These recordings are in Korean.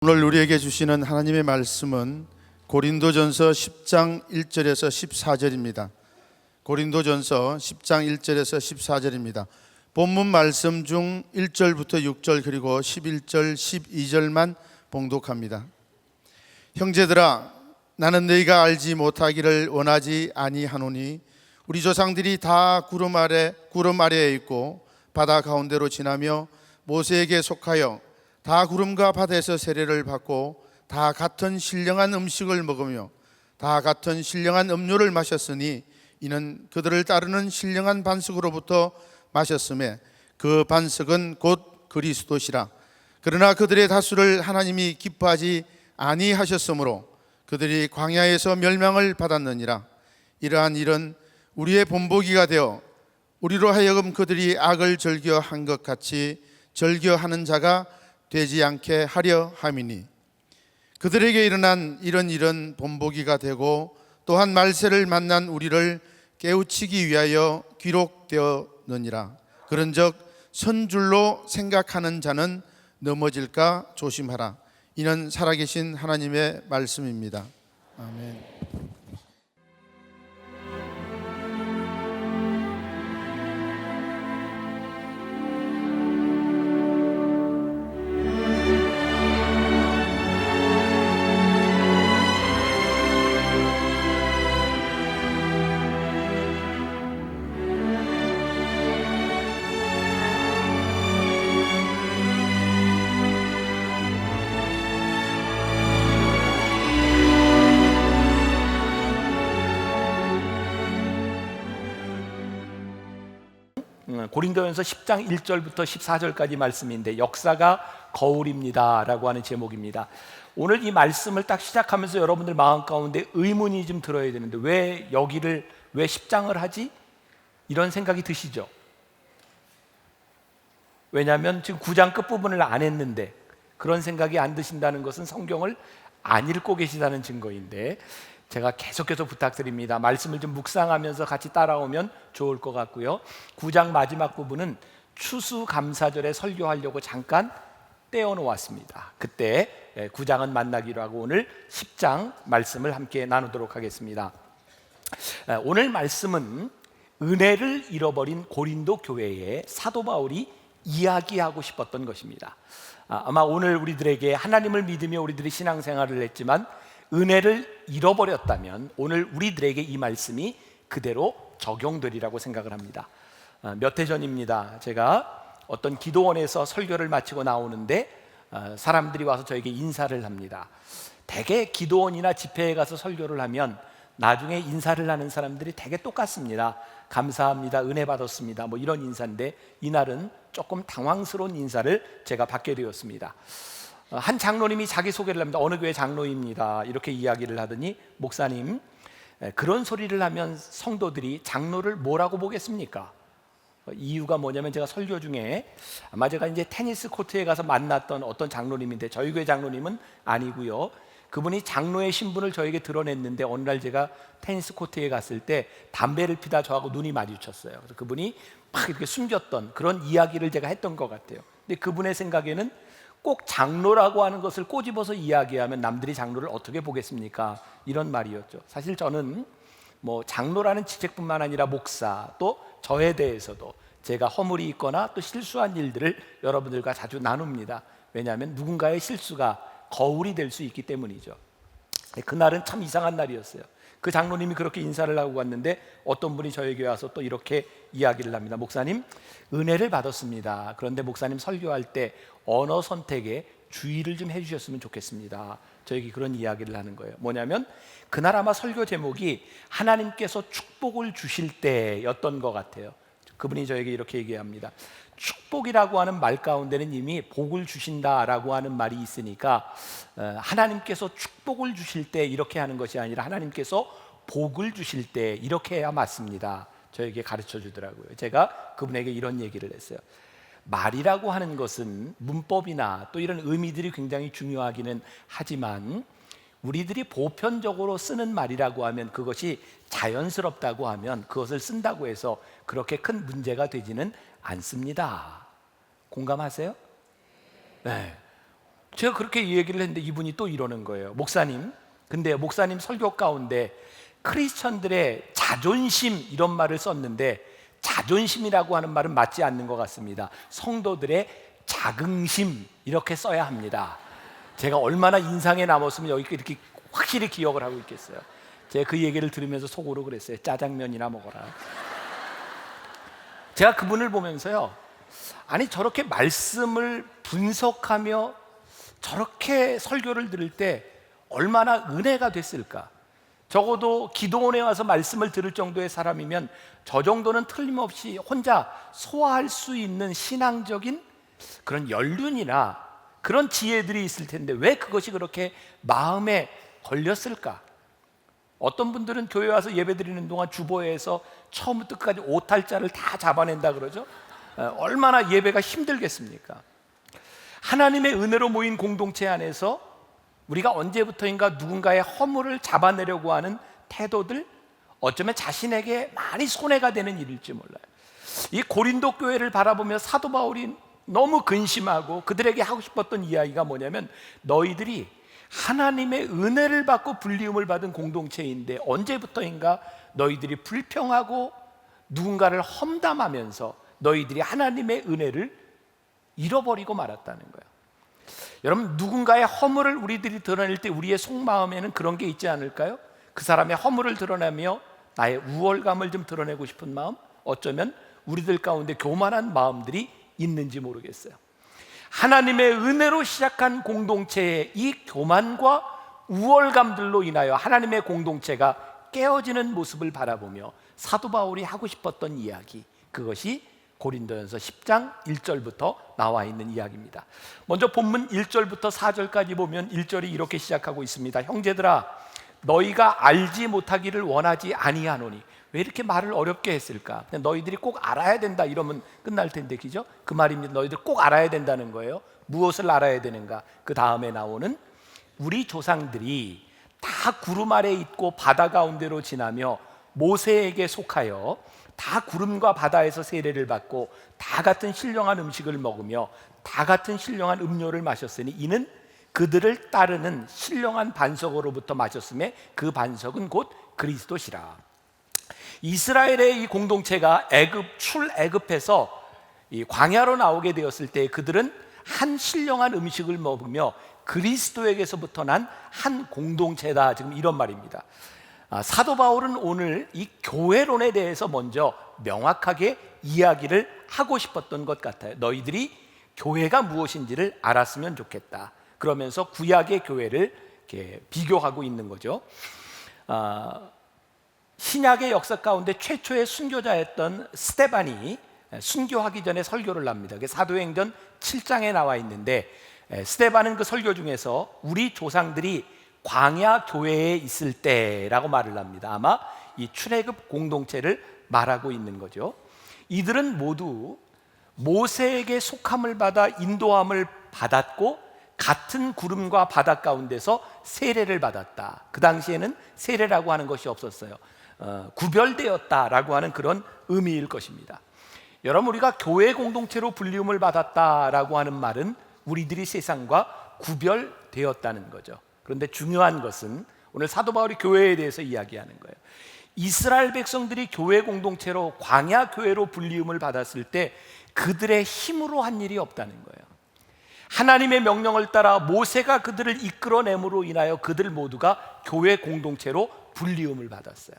오늘 우리에게 주시는 하나님의 말씀은 고린도전서 10장 1절에서 14절입니다. 고린도전서 10장 1절에서 14절입니다. 본문 말씀 중 1절부터 6절 그리고 11절 12절만 봉독합니다. 형제들아, 나는 너희가 알지 못하기를 원하지 아니하노니 우리 조상들이 다 구름 아래에 있고 바다 가운데로 지나며 모세에게 속하여 다 구름과 바다에서 세례를 받고 다 같은 신령한 음식을 먹으며 다 같은 신령한 음료를 마셨으니 이는 그들을 따르는 신령한 반석으로부터 마셨음에 그 반석은 곧 그리스도시라. 그러나 그들의 다수를 하나님이 기뻐하지 아니하셨으므로 그들이 광야에서 멸망을 받았느니라. 이러한 일은 우리의 본보기가 되어 우리로 하여금 그들이 악을 즐겨한 것 같이 즐겨하는 자가 되지 않게 하려 함이니, 그들에게 일어난 이런 일은 본보기가 되고 또한 말세를 만난 우리를 깨우치기 위하여 기록되었느니라. 그런즉 선줄로 생각하는 자는 넘어질까 조심하라. 이는 살아계신 하나님의 말씀입니다. 아멘. 고린도전서 10장 1절부터 14절까지 말씀인데 역사가 거울입니다 라고 하는 제목입니다. 오늘 이 말씀을 딱 시작하면서 여러분들 마음 가운데 의문이 좀 들어야 되는데 왜 10장을 하지? 이런 생각이 드시죠? 왜냐하면 지금 9장 끝부분을 안 했는데 그런 생각이 안 드신다는 것은 성경을 안 읽고 계시다는 증거인데, 제가 계속해서 부탁드립니다. 말씀을 좀 묵상하면서 같이 따라오면 좋을 것 같고요. 9장 마지막 부분은 추수감사절에 설교하려고 잠깐 떼어놓았습니다. 그때 9장은 만나기로 하고 오늘 10장 말씀을 함께 나누도록 하겠습니다. 오늘 말씀은 은혜를 잃어버린 고린도 교회에 사도 바울이 이야기하고 싶었던 것입니다. 아마 오늘 우리들에게 하나님을 믿으며 우리들이 신앙생활을 했지만 은혜를 잃어버렸다면 오늘 우리들에게 이 말씀이 그대로 적용되리라고 생각을 합니다. 몇 해 전입니다. 제가 어떤 기도원에서 설교를 마치고 나오는데 사람들이 와서 저에게 인사를 합니다. 대개 기도원이나 집회에 가서 설교를 하면 나중에 인사를 하는 사람들이 대개 똑같습니다. 감사합니다, 은혜 받았습니다, 뭐 이런 인사인데 이날은 조금 당황스러운 인사를 제가 받게 되었습니다. 한 장로님이 자기소개를 합니다. 어느 교회 장로입니다 이렇게 이야기를 하더니, 목사님, 그런 소리를 하면 성도들이 장로를 뭐라고 보겠습니까? 이유가 뭐냐면 제가 설교 중에 아마 제가 이제 테니스 코트에 가서 만났던 어떤 장로님인데 저희 교회 장로님은 아니고요. 그분이 장로의 신분을 저에게 드러냈는데 어느 날 제가 테니스 코트에 갔을 때 담배를 피다 저하고 눈이 마주쳤어요. 그래서 그분이 막 이렇게 숨겼던 그런 이야기를 제가 했던 것 같아요. 근데 그분의 생각에는 꼭 장로라고 하는 것을 꼬집어서 이야기하면 남들이 장로를 어떻게 보겠습니까? 이런 말이었죠. 사실 저는 뭐 장로라는 직책뿐만 아니라 목사, 또 저에 대해서도 제가 허물이 있거나 또 실수한 일들을 여러분들과 자주 나눕니다. 왜냐하면 누군가의 실수가 거울이 될 수 있기 때문이죠. 그날은 참 이상한 날이었어요. 그 장로님이 그렇게 인사를 하고 갔는데 어떤 분이 저에게 와서 또 이렇게 이야기를 합니다. 목사님, 은혜를 받았습니다. 그런데 목사님 설교할 때 언어 선택에 주의를 좀 해주셨으면 좋겠습니다. 저에게 그런 이야기를 하는 거예요. 뭐냐면 그날 아마 설교 제목이 하나님께서 축복을 주실 때였던 것 같아요. 그분이 저에게 이렇게 얘기합니다. 축복이라고 하는 말 가운데는 이미 복을 주신다라고 하는 말이 있으니까 하나님께서 축복을 주실 때 이렇게 하는 것이 아니라 하나님께서 복을 주실 때 이렇게 해야 맞습니다. 저에게 가르쳐 주더라고요. 제가 그분에게 이런 얘기를 했어요. 말이라고 하는 것은 문법이나 또 이런 의미들이 굉장히 중요하기는 하지만 우리들이 보편적으로 쓰는 말이라고 하면, 그것이 자연스럽다고 하면 그것을 쓴다고 해서 그렇게 큰 문제가 되지는 않습니다. 공감하세요? 네. 제가 그렇게 얘기를 했는데 이분이 또 이러는 거예요. 목사님, 근데 목사님 설교 가운데 크리스천들의 자존심 이런 말을 썼는데 자존심이라고 하는 말은 맞지 않는 것 같습니다. 성도들의 자긍심 이렇게 써야 합니다. 제가 얼마나 인상에 남았으면 여기 이렇게 확실히 기억을 하고 있겠어요. 제가 그 얘기를 들으면서 속으로 그랬어요. 짜장면이나 먹어라. 제가 그분을 보면서요, 아니 저렇게 말씀을 분석하며 저렇게 설교를 들을 때 얼마나 은혜가 됐을까. 적어도 기도원에 와서 말씀을 들을 정도의 사람이면 저 정도는 틀림없이 혼자 소화할 수 있는 신앙적인 그런 연륜이나 그런 지혜들이 있을 텐데 왜 그것이 그렇게 마음에 걸렸을까? 어떤 분들은 교회 와서 예배 드리는 동안 주보에서 처음부터 끝까지 오탈자를 다 잡아낸다 그러죠. 얼마나 예배가 힘들겠습니까? 하나님의 은혜로 모인 공동체 안에서 우리가 언제부터인가 누군가의 허물을 잡아내려고 하는 태도들, 어쩌면 자신에게 많이 손해가 되는 일일지 몰라요. 이 고린도 교회를 바라보며 사도 바울이 너무 근심하고 그들에게 하고 싶었던 이야기가 뭐냐면, 너희들이 하나님의 은혜를 받고 불리움을 받은 공동체인데 언제부터인가 너희들이 불평하고 누군가를 험담하면서 너희들이 하나님의 은혜를 잃어버리고 말았다는 거예요. 여러분, 누군가의 허물을 우리들이 드러낼 때 우리의 속마음에는 그런 게 있지 않을까요? 그 사람의 허물을 드러내며 나의 우월감을 좀 드러내고 싶은 마음, 어쩌면 우리들 가운데 교만한 마음들이 있는지 모르겠어요. 하나님의 은혜로 시작한 공동체의 이 교만과 우월감들로 인하여 하나님의 공동체가 깨어지는 모습을 바라보며 사도 바울이 하고 싶었던 이야기, 그것이 고린도전서 10장 1절부터 나와 있는 이야기입니다. 먼저 본문 1절부터 4절까지 보면 1절이 이렇게 시작하고 있습니다. 형제들아, 너희가 알지 못하기를 원하지 아니하노니. 왜 이렇게 말을 어렵게 했을까? 그냥 너희들이 꼭 알아야 된다 이러면 끝날 텐데, 그죠? 그 말입니다. 너희들 꼭 알아야 된다는 거예요. 무엇을 알아야 되는가? 그 다음에 나오는, 우리 조상들이 다 구름 아래 있고 바다 가운데로 지나며 모세에게 속하여 다 구름과 바다에서 세례를 받고 다 같은 신령한 음식을 먹으며 다 같은 신령한 음료를 마셨으니 이는 그들을 따르는 신령한 반석으로부터 마셨음에 그 반석은 곧 그리스도시라. 이스라엘의 이 공동체가 출애굽해서 이 광야로 나오게 되었을 때 그들은 한 신령한 음식을 먹으며 그리스도에게서부터 난 한 공동체다, 지금 이런 말입니다. 사도 바울은 오늘 이 교회론에 대해서 먼저 명확하게 이야기를 하고 싶었던 것 같아요. 너희들이 교회가 무엇인지를 알았으면 좋겠다. 그러면서 구약의 교회를 이렇게 비교하고 있는 거죠. 신약의 역사 가운데 최초의 순교자였던 스데반이 순교하기 전에 설교를 합니다. 그게 사도행전 7장에 나와 있는데, 스데반은 그 설교 중에서 우리 조상들이 광야 교회에 있을 때라고 말을 합니다. 아마 이 출애굽 공동체를 말하고 있는 거죠. 이들은 모두 모세에게 속함을 받아 인도함을 받았고 같은 구름과 바다 가운데서 세례를 받았다. 그 당시에는 세례라고 하는 것이 없었어요. 구별되었다라고 하는 그런 의미일 것입니다. 여러분, 우리가 교회 공동체로 불리움을 받았다라고 하는 말은 우리들이 세상과 구별되었다는 거죠. 그런데 중요한 것은 오늘 사도 바울이 교회에 대해서 이야기하는 거예요. 이스라엘 백성들이 교회 공동체로 광야 교회로 불리움을 받았을 때 그들의 힘으로 한 일이 없다는 거예요. 하나님의 명령을 따라 모세가 그들을 이끌어냄으로 인하여 그들 모두가 교회 공동체로 불리움을 받았어요.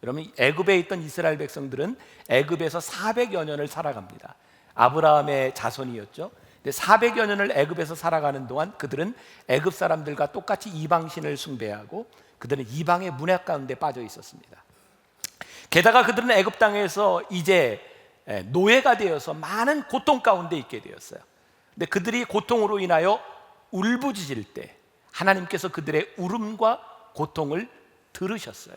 여러분, 애굽에 있던 이스라엘 백성들은 애굽에서 400여 년을 살아갑니다. 아브라함의 자손이었죠. 근데 400여 년을 애굽에서 살아가는 동안 그들은 애굽 사람들과 똑같이 이방신을 숭배하고 그들은 이방의 문화 가운데 빠져 있었습니다. 게다가 그들은 애굽 땅에서 이제 노예가 되어서 많은 고통 가운데 있게 되었어요. 근데 그들이 고통으로 인하여 울부짖을 때 하나님께서 그들의 울음과 고통을 들으셨어요.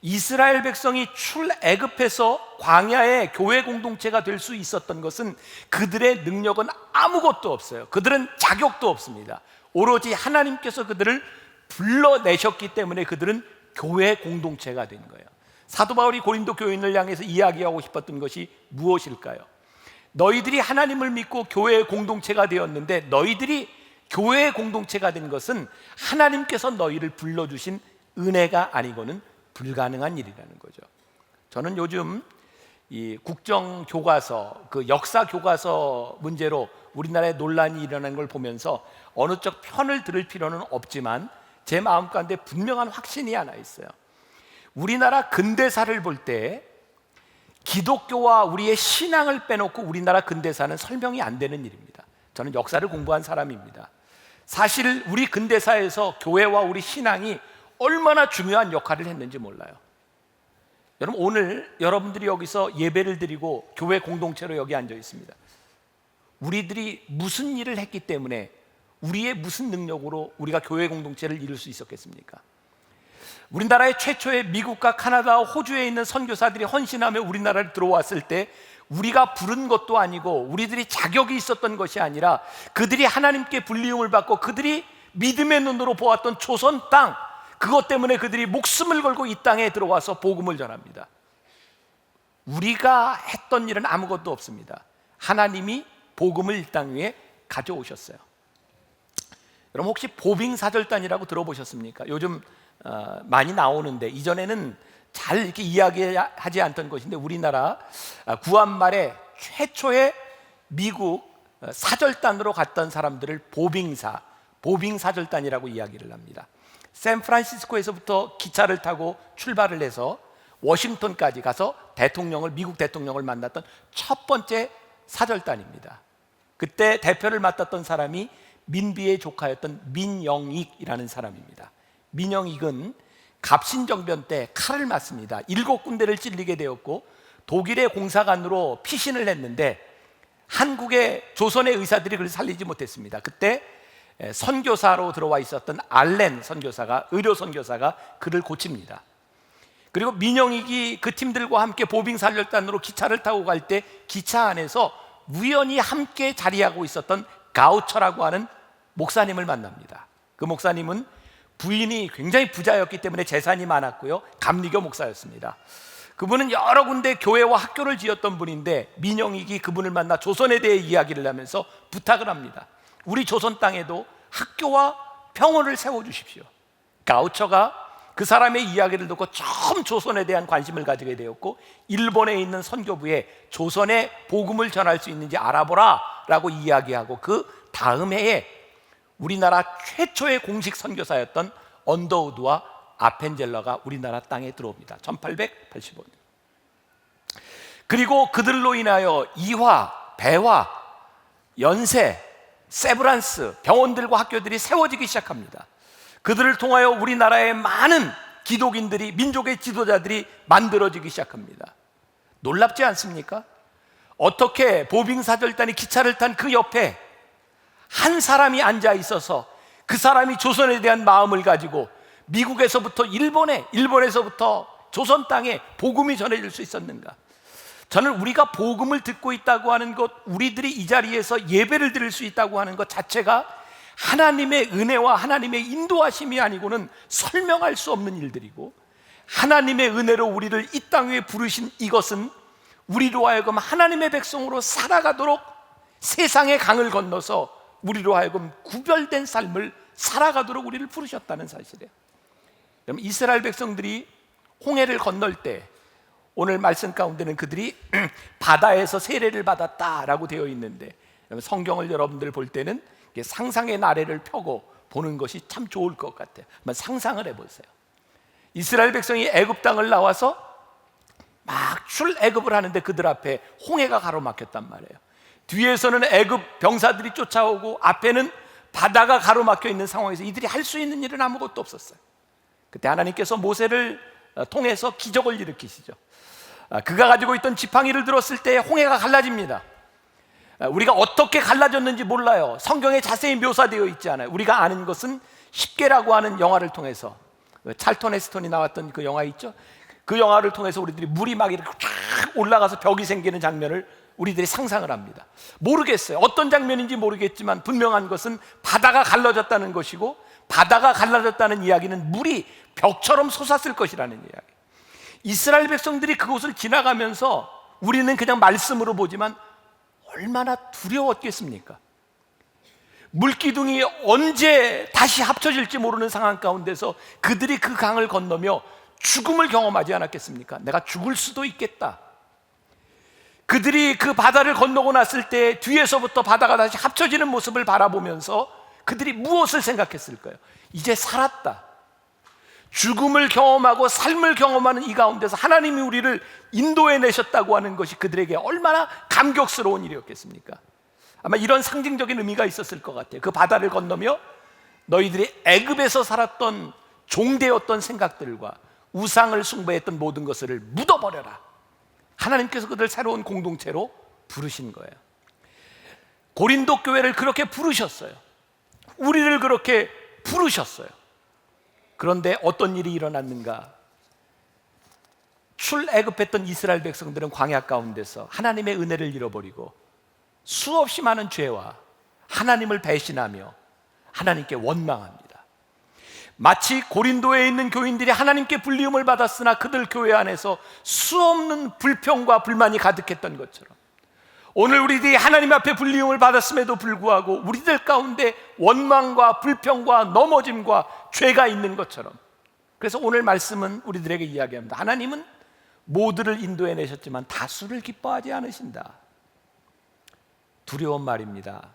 이스라엘 백성이 출애굽해서 광야의 교회 공동체가 될 수 있었던 것은 그들의 능력은 아무것도 없어요. 그들은 자격도 없습니다. 오로지 하나님께서 그들을 불러내셨기 때문에 그들은 교회 공동체가 된 거예요. 사도 바울이 고린도 교인을 향해서 이야기하고 싶었던 것이 무엇일까요? 너희들이 하나님을 믿고 교회의 공동체가 되었는데 너희들이 교회의 공동체가 된 것은 하나님께서 너희를 불러주신 은혜가 아니고는 불가능한 일이라는 거죠. 저는 요즘 이 국정 교과서, 그 역사 교과서 문제로 우리나라에 논란이 일어나는 걸 보면서 어느 쪽 편을 들을 필요는 없지만 제 마음 가운데 분명한 확신이 하나 있어요. 우리나라 근대사를 볼 때 기독교와 우리의 신앙을 빼놓고 우리나라 근대사는 설명이 안 되는 일입니다. 저는 역사를 공부한 사람입니다. 사실 우리 근대사에서 교회와 우리 신앙이 얼마나 중요한 역할을 했는지 몰라요. 여러분, 오늘 여러분들이 여기서 예배를 드리고 교회 공동체로 여기 앉아 있습니다. 우리들이 무슨 일을 했기 때문에, 우리의 무슨 능력으로 우리가 교회 공동체를 이룰 수 있었겠습니까? 우리나라의 최초의 미국과 카나다와 호주에 있는 선교사들이 헌신하며 우리나라를 들어왔을 때 우리가 부른 것도 아니고 우리들이 자격이 있었던 것이 아니라 그들이 하나님께 불리움을 받고 그들이 믿음의 눈으로 보았던 조선 땅, 그것 때문에 그들이 목숨을 걸고 이 땅에 들어와서 복음을 전합니다. 우리가 했던 일은 아무것도 없습니다. 하나님이 복음을 이 땅 위에 가져오셨어요. 여러분, 혹시 보빙사절단이라고 들어보셨습니까? 요즘 많이 나오는데, 이전에는 잘 이렇게 이야기하지 않던 것인데, 우리나라 구한 말에 최초의 미국 사절단으로 갔던 사람들을 보빙사절단이라고 이야기를 합니다. 샌프란시스코에서부터 기차를 타고 출발을 해서 워싱턴까지 가서 미국 대통령을 만났던 첫 번째 사절단입니다. 그때 대표를 맡았던 사람이 민비의 조카였던 민영익이라는 사람입니다. 민영익은 갑신정변 때 칼을 맞습니다. 7군데를 찔리게 되었고 독일의 공사관으로 피신을 했는데 한국의 조선의 의사들이 그를 살리지 못했습니다. 그때 선교사로 들어와 있었던 알렌 선교사가, 의료 선교사가 그를 고칩니다. 그리고 민영익이 그 팀들과 함께 보빙사절단으로 기차를 타고 갈 때 기차 안에서 우연히 함께 자리하고 있었던 가우처라고 하는 목사님을 만납니다. 그 목사님은 부인이 굉장히 부자였기 때문에 재산이 많았고요, 감리교 목사였습니다. 그분은 여러 군데 교회와 학교를 지었던 분인데 민영익이 그분을 만나 조선에 대해 이야기를 하면서 부탁을 합니다. 우리 조선 땅에도 학교와 병원을 세워주십시오. 가우처가 그 사람의 이야기를 듣고 처음 조선에 대한 관심을 가지게 되었고, 일본에 있는 선교부에 조선의 복음을 전할 수 있는지 알아보라 라고 이야기하고, 그 다음 해에 우리나라 최초의 공식 선교사였던 언더우드와 아펜젤러가 우리나라 땅에 들어옵니다. 1885년. 그리고 그들로 인하여 이화, 배화, 연세, 세브란스 병원들과 학교들이 세워지기 시작합니다. 그들을 통하여 우리나라의 많은 기독인들이, 민족의 지도자들이 만들어지기 시작합니다. 놀랍지 않습니까? 어떻게 보빙사절단이 기차를 탄 그 옆에 한 사람이 앉아 있어서 그 사람이 조선에 대한 마음을 가지고 미국에서부터 일본에서부터 조선 땅에 복음이 전해질 수 있었는가? 저는 우리가 복음을 듣고 있다고 하는 것, 우리들이 이 자리에서 예배를 드릴 수 있다고 하는 것 자체가 하나님의 은혜와 하나님의 인도하심이 아니고는 설명할 수 없는 일들이고, 하나님의 은혜로 우리를 이 땅 위에 부르신 이것은 우리로 하여금 하나님의 백성으로 살아가도록 세상의 강을 건너서 우리로 하여금 구별된 삶을 살아가도록 우리를 부르셨다는 사실이에요. 여러분, 이스라엘 백성들이 홍해를 건널 때 오늘 말씀 가운데는 그들이 바다에서 세례를 받았다라고 되어 있는데, 성경을 여러분들 볼 때는 상상의 나래를 펴고 보는 것이 참 좋을 것 같아요. 한번 상상을 해보세요. 이스라엘 백성이 애굽 땅을 나와서 막 출애굽을 하는데 그들 앞에 홍해가 가로막혔단 말이에요. 뒤에서는 애굽 병사들이 쫓아오고 앞에는 바다가 가로막혀 있는 상황에서 이들이 할 수 있는 일은 아무것도 없었어요. 그때 하나님께서 모세를 통해서 기적을 일으키시죠. 그가 가지고 있던 지팡이를 들었을 때 홍해가 갈라집니다. 우리가 어떻게 갈라졌는지 몰라요. 성경에 자세히 묘사되어 있지 않아요. 우리가 아는 것은 십계라고 하는 영화를 통해서, 찰턴 헤스턴이 나왔던 그 영화 있죠. 그 영화를 통해서 우리들이 물이 막 이렇게 쫙 올라가서 벽이 생기는 장면을 우리들이 상상을 합니다. 모르겠어요. 어떤 장면인지 모르겠지만 분명한 것은 바다가 갈라졌다는 것이고, 바다가 갈라졌다는 이야기는 물이 벽처럼 솟았을 것이라는 이야기. 이스라엘 백성들이 그곳을 지나가면서 우리는 그냥 말씀으로 보지만 얼마나 두려웠겠습니까? 물기둥이 언제 다시 합쳐질지 모르는 상황 가운데서 그들이 그 강을 건너며 죽음을 경험하지 않았겠습니까? 내가 죽을 수도 있겠다. 그들이 그 바다를 건너고 났을 때 뒤에서부터 바다가 다시 합쳐지는 모습을 바라보면서 그들이 무엇을 생각했을까요? 이제 살았다. 죽음을 경험하고 삶을 경험하는 이 가운데서 하나님이 우리를 인도해 내셨다고 하는 것이 그들에게 얼마나 감격스러운 일이었겠습니까? 아마 이런 상징적인 의미가 있었을 것 같아요. 그 바다를 건너며 너희들이 애굽에서 살았던 종되었던 생각들과 우상을 숭배했던 모든 것을 묻어버려라. 하나님께서 그들 새로운 공동체로 부르신 거예요. 고린도 교회를 그렇게 부르셨어요. 우리를 그렇게 부르셨어요. 그런데 어떤 일이 일어났는가? 출애굽했던 이스라엘 백성들은 광야 가운데서 하나님의 은혜를 잃어버리고 수없이 많은 죄와 하나님을 배신하며 하나님께 원망합니다. 마치 고린도에 있는 교인들이 하나님께 불리움을 받았으나 그들 교회 안에서 수없는 불평과 불만이 가득했던 것처럼 오늘 우리들이 하나님 앞에 불리움을 받았음에도 불구하고 우리들 가운데 원망과 불평과 넘어짐과 죄가 있는 것처럼, 그래서 오늘 말씀은 우리들에게 이야기합니다. 하나님은 모두를 인도해 내셨지만 다수를 기뻐하지 않으신다. 두려운 말입니다.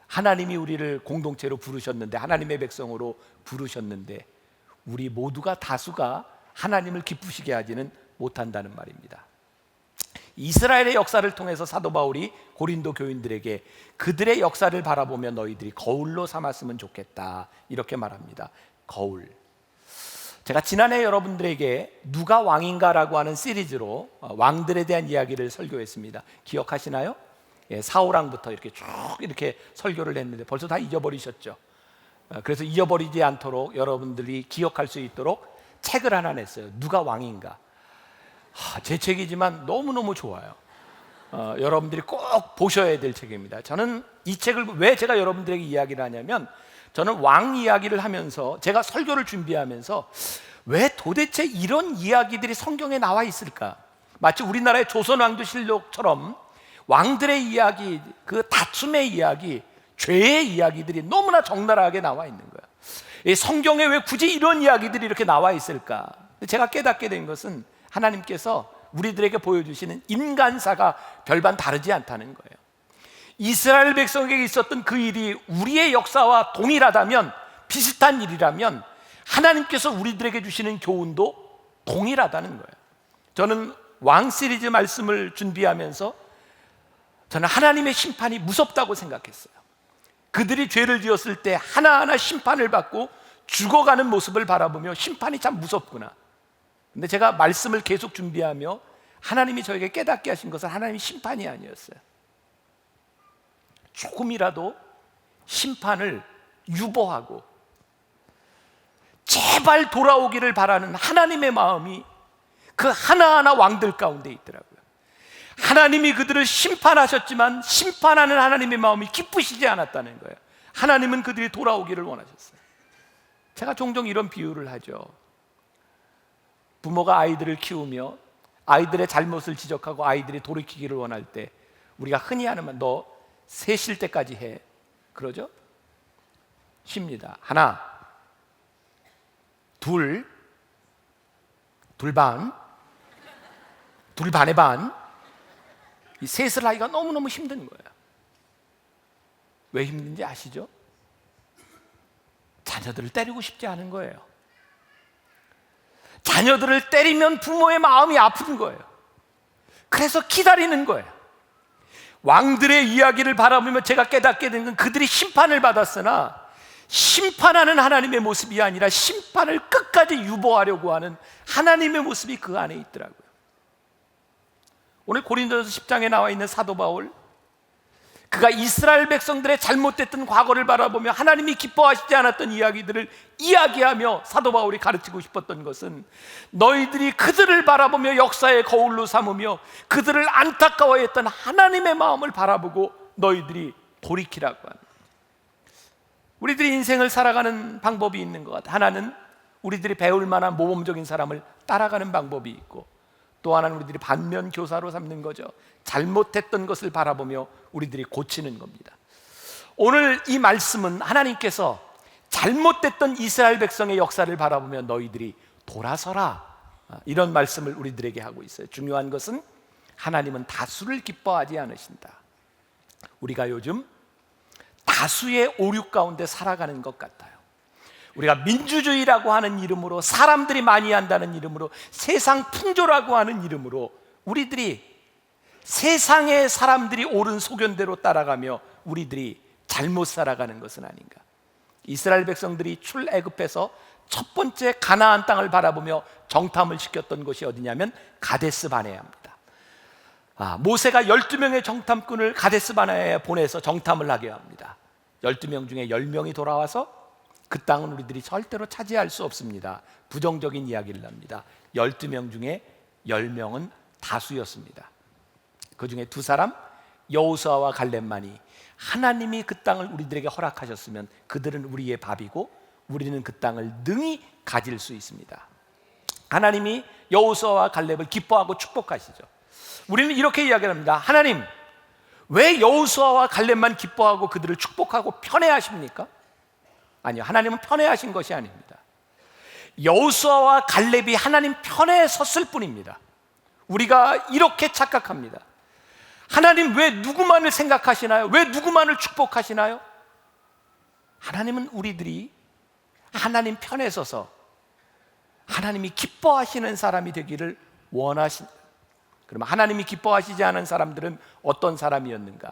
하나님이 우리를 공동체로 부르셨는데, 하나님의 백성으로 부르셨는데 우리 모두가 다수가 하나님을 기쁘시게 하지는 못한다는 말입니다. 이스라엘의 역사를 통해서 사도 바울이 고린도 교인들에게 그들의 역사를 바라보며 너희들이 거울로 삼았으면 좋겠다, 이렇게 말합니다. 거울. 제가 지난해 여러분들에게 누가 왕인가라고 하는 시리즈로 왕들에 대한 이야기를 설교했습니다. 기억하시나요? 예, 사울왕부터 이렇게 쭉 이렇게 설교를 했는데 벌써 다 잊어버리셨죠? 그래서 잊어버리지 않도록 여러분들이 기억할 수 있도록 책을 하나 냈어요. 누가 왕인가? 제 책이지만 너무너무 좋아요. 여러분들이 꼭 보셔야 될 책입니다. 저는 이 책을 왜 제가 여러분들에게 이야기를 하냐면, 저는 왕 이야기를 하면서, 제가 설교를 준비하면서 왜 도대체 이런 이야기들이 성경에 나와 있을까? 마치 우리나라의 조선왕조실록처럼 왕들의 이야기, 그 다툼의 이야기, 죄의 이야기들이 너무나 적나라하게 나와 있는 거예요. 이 성경에 왜 굳이 이런 이야기들이 이렇게 나와 있을까? 제가 깨닫게 된 것은 하나님께서 우리들에게 보여주시는 인간사가 별반 다르지 않다는 거예요. 이스라엘 백성에게 있었던 그 일이 우리의 역사와 동일하다면, 비슷한 일이라면 하나님께서 우리들에게 주시는 교훈도 동일하다는 거예요. 저는 왕 시리즈 말씀을 준비하면서 저는 하나님의 심판이 무섭다고 생각했어요. 그들이 죄를 지었을 때 하나하나 심판을 받고 죽어가는 모습을 바라보며 심판이 참 무섭구나. 근데 제가 말씀을 계속 준비하며 하나님이 저에게 깨닫게 하신 것은 하나님의 심판이 아니었어요. 조금이라도 심판을 유보하고 제발 돌아오기를 바라는 하나님의 마음이 그 하나하나 왕들 가운데 있더라고요. 하나님이 그들을 심판하셨지만 심판하는 하나님의 마음이 기쁘시지 않았다는 거예요. 하나님은 그들이 돌아오기를 원하셨어요. 제가 종종 이런 비유를 하죠. 부모가 아이들을 키우며 아이들의 잘못을 지적하고 아이들이 돌이키기를 원할 때 우리가 흔히 하는 말, 너 세 쉴 때까지 해, 그러죠? 쉽니다. 하나, 둘, 둘반, 둘반의 반. 이 셋을 하기가 너무너무 힘든 거예요. 왜 힘든지 아시죠? 자녀들을 때리고 싶지 않은 거예요. 자녀들을 때리면 부모의 마음이 아픈 거예요. 그래서 기다리는 거예요. 왕들의 이야기를 바라보며 제가 깨닫게 된 건 그들이 심판을 받았으나 심판하는 하나님의 모습이 아니라 심판을 끝까지 유보하려고 하는 하나님의 모습이 그 안에 있더라고요. 오늘 고린도전서 10장에 나와 있는 사도 바울, 그가 이스라엘 백성들의 잘못됐던 과거를 바라보며 하나님이 기뻐하시지 않았던 이야기들을 이야기하며 사도 바울이 가르치고 싶었던 것은 너희들이 그들을 바라보며 역사의 거울로 삼으며 그들을 안타까워했던 하나님의 마음을 바라보고 너희들이 돌이키라고 하는 거예요. 우리들이 인생을 살아가는 방법이 있는 것 같아요. 하나는 우리들이 배울 만한 모범적인 사람을 따라가는 방법이 있고, 또 하나는 우리들이 반면 교사로 삼는 거죠. 잘못했던 것을 바라보며 우리들이 고치는 겁니다. 오늘 이 말씀은 하나님께서 잘못됐던 이스라엘 백성의 역사를 바라보며 너희들이 돌아서라, 이런 말씀을 우리들에게 하고 있어요. 중요한 것은 하나님은 다수를 기뻐하지 않으신다. 우리가 요즘 다수의 오류 가운데 살아가는 것 같아요. 우리가 민주주의라고 하는 이름으로, 사람들이 많이 한다는 이름으로, 세상 풍조라고 하는 이름으로 우리들이 세상의 사람들이 옳은 소견대로 따라가며 우리들이 잘못 살아가는 것은 아닌가. 이스라엘 백성들이 출애굽해서 첫 번째 가나안 땅을 바라보며 정탐을 시켰던 곳이 어디냐면 가데스 바네아입니다. 모세가 12명의 정탐꾼을 가데스 바네아에 보내서 정탐을 하게 합니다. 12명 중에 10명이 돌아와서 그 땅은 우리들이 절대로 차지할 수 없습니다, 부정적인 이야기를 합니다. 12명 중에 10명은 다수였습니다. 그 중에 두 사람, 여호수아와 갈렙만이 하나님이 그 땅을 우리들에게 허락하셨으면 그들은 우리의 밥이고 우리는 그 땅을 능히 가질 수 있습니다. 하나님이 여호수아와 갈렙을 기뻐하고 축복하시죠. 우리는 이렇게 이야기를 합니다. 하나님, 왜 여호수아와 갈렙만 기뻐하고 그들을 축복하고 편애하십니까? 아니요, 하나님은 편애하신 것이 아닙니다. 여호수아와 갈렙이 하나님 편에 섰을 뿐입니다. 우리가 이렇게 착각합니다. 하나님 왜 누구만을 생각하시나요? 왜 누구만을 축복하시나요? 하나님은 우리들이 하나님 편에 서서 하나님이 기뻐하시는 사람이 되기를 원하신다. 그러면 하나님이 기뻐하시지 않은 사람들은 어떤 사람이었는가?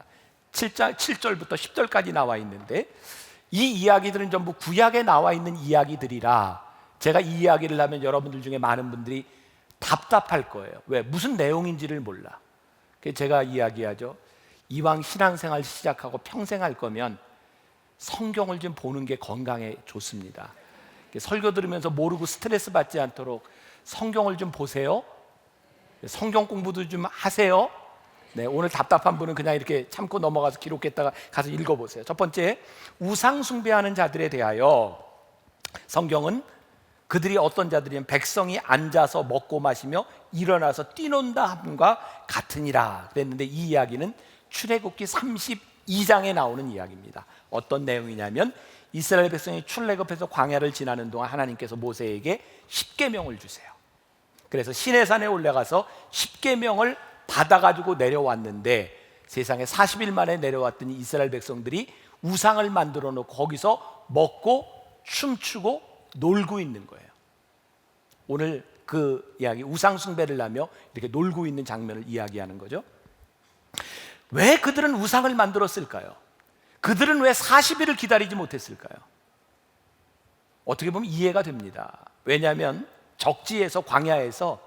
7절부터 10절까지 나와 있는데, 이 이야기들은 전부 구약에 나와 있는 이야기들이라 제가 이 이야기를 하면 여러분들 중에 많은 분들이 답답할 거예요. 왜? 무슨 내용인지를 몰라. 그래서 제가 이야기하죠. 이왕 신앙생활 시작하고 평생 할 거면 성경을 좀 보는 게 건강에 좋습니다. 설교 들으면서 모르고 스트레스 받지 않도록 성경을 좀 보세요. 성경 공부도 좀 하세요. 네, 오늘 답답한 분은 그냥 이렇게 참고 넘어가서 기록했다가 가서 읽어보세요. 첫 번째, 우상 숭배하는 자들에 대하여 성경은 그들이 어떤 자들이냐면 백성이 앉아서 먹고 마시며 일어나서 뛰논다 함과 같으니라 그랬는데, 이 이야기는 출애굽기 32장에 나오는 이야기입니다. 어떤 내용이냐면 이스라엘 백성이 출애굽해서 광야를 지나는 동안 하나님께서 모세에게 십계명을 주세요. 그래서 시내산에 올라가서 십계명을 받아가지고 내려왔는데, 세상에 40일 만에 내려왔더니 이스라엘 백성들이 우상을 만들어 놓고 거기서 먹고 춤추고 놀고 있는 거예요. 오늘 그 이야기, 우상 숭배를 하며 이렇게 놀고 있는 장면을 이야기하는 거죠. 왜 그들은 우상을 만들었을까요? 그들은 왜 40일을 기다리지 못했을까요? 어떻게 보면 이해가 됩니다. 왜냐하면 적지에서, 광야에서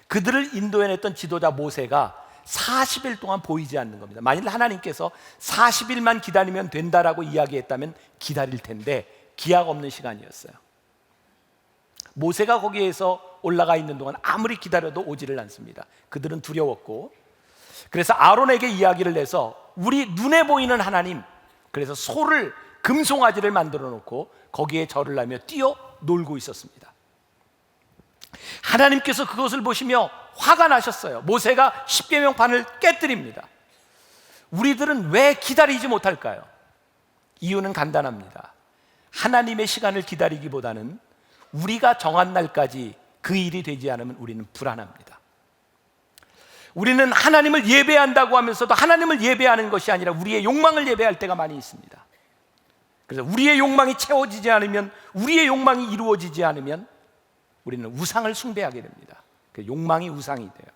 그들을 인도해냈던 지도자 모세가 40일 동안 보이지 않는 겁니다. 만일 하나님께서 40일만 기다리면 된다라고 이야기했다면 기다릴 텐데 기약 없는 시간이었어요. 모세가 거기에서 올라가 있는 동안 아무리 기다려도 오지를 않습니다. 그들은 두려웠고, 그래서 아론에게 이야기를 해서 우리 눈에 보이는 하나님, 그래서 소를, 금송아지를 만들어 놓고 거기에 절을 하며 뛰어 놀고 있었습니다. 하나님께서 그것을 보시며 화가 나셨어요. 모세가 십계명판을 깨뜨립니다. 우리들은 왜 기다리지 못할까요? 이유는 간단합니다. 하나님의 시간을 기다리기보다는 우리가 정한 날까지 그 일이 되지 않으면 우리는 불안합니다. 우리는 하나님을 예배한다고 하면서도 하나님을 예배하는 것이 아니라 우리의 욕망을 예배할 때가 많이 있습니다. 그래서 우리의 욕망이 채워지지 않으면, 우리의 욕망이 이루어지지 않으면 우리는 우상을 숭배하게 됩니다. 그 욕망이 우상이 돼요.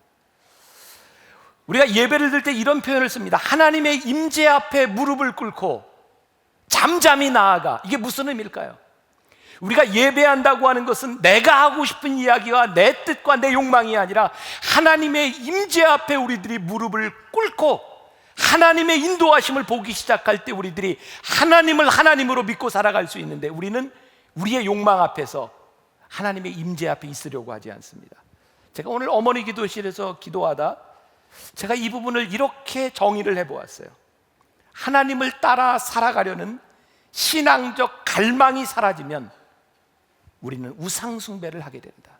우리가 예배를 드릴 때 이런 표현을 씁니다. 하나님의 임재 앞에 무릎을 꿇고 잠잠히 나아가. 이게 무슨 의미일까요? 우리가 예배한다고 하는 것은 내가 하고 싶은 이야기와 내 뜻과 내 욕망이 아니라 하나님의 임재 앞에 우리들이 무릎을 꿇고 하나님의 인도하심을 보기 시작할 때 우리들이 하나님을 하나님으로 믿고 살아갈 수 있는데, 우리는 우리의 욕망 앞에서 하나님의 임재 앞에 있으려고 하지 않습니다. 제가 오늘 어머니 기도실에서 기도하다 제가 이 부분을 이렇게 정의를 해보았어요. 하나님을 따라 살아가려는 신앙적 갈망이 사라지면 우리는 우상 숭배를 하게 된다.